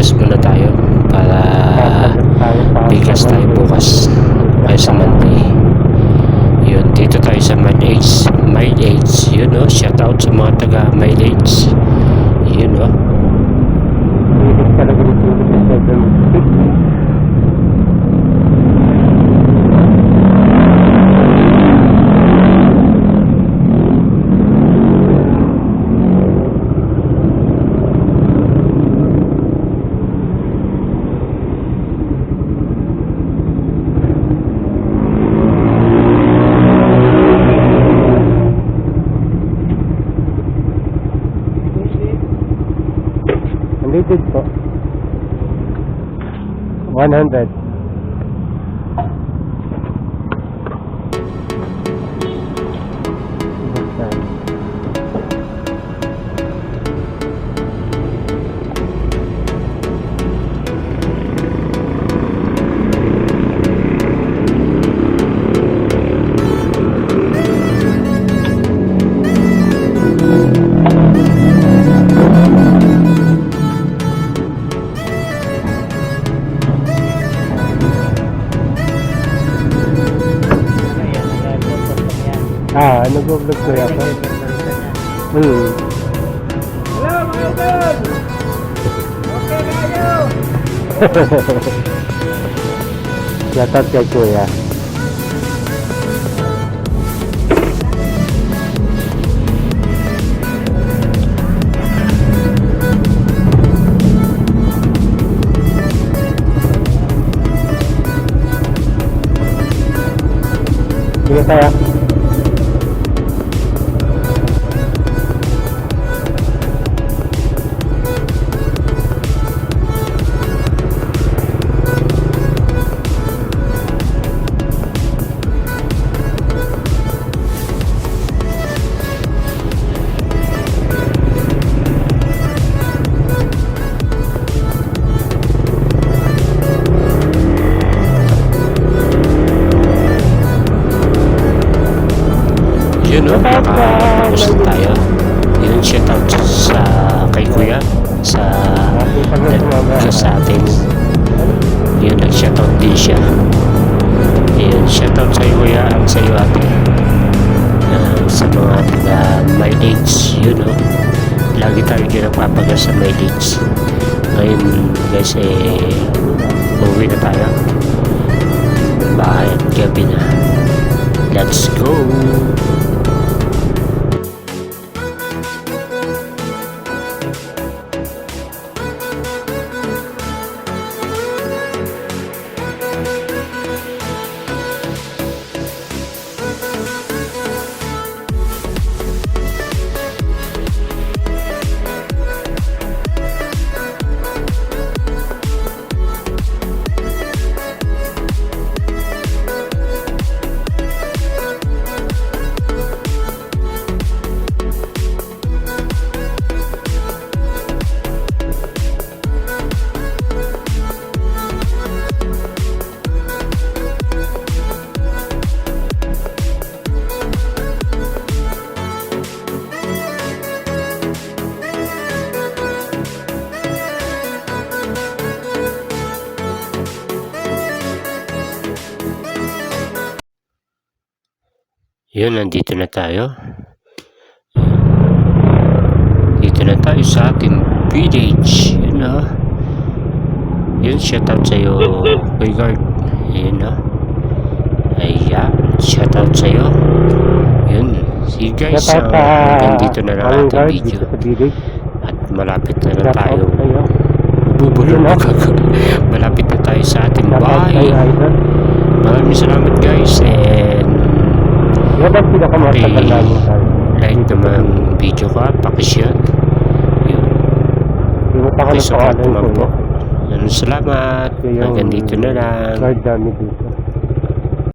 bigas muna tayo para bigas tayo bukas kaya sa Monday. Yun, dito tayo sa mileage, yun o, shout out sa mga taga mileage, yun o. Unlimited po. 100. Nag-vlog ko yata. Hello mga idol! Okay kayo! Shoutout kay Kuya. Sige tayo. Yun o, nakapos na tayo. Yun, shout out sa kay Kuya sa sa atin. Yun, nag-shout out din siya. Yun, shout out sa iyo Kuya at sa iyo ate. Sa mga taga mileage, yun o, lagi tayo ginagpapagal sa mileage. Ngayon guys, uwi na tayo bahay at gabi na. Let's go. Yun, nandito na tayo. Dito na tayo sa ating village. Yun o. Yun, shout out sa'yo, Boyguard. Yun o. Ayan, shout out sa'yo. Yun. See guys, hanggang dito na lang ating video. At malapit na lang tayo. Bubulong malapit na tayo sa ating bahay. Maraming salamat guys, and like naman video ko, pakishare. Yun. Pakisupport naman po. Salamat. Hanggang dito na lang.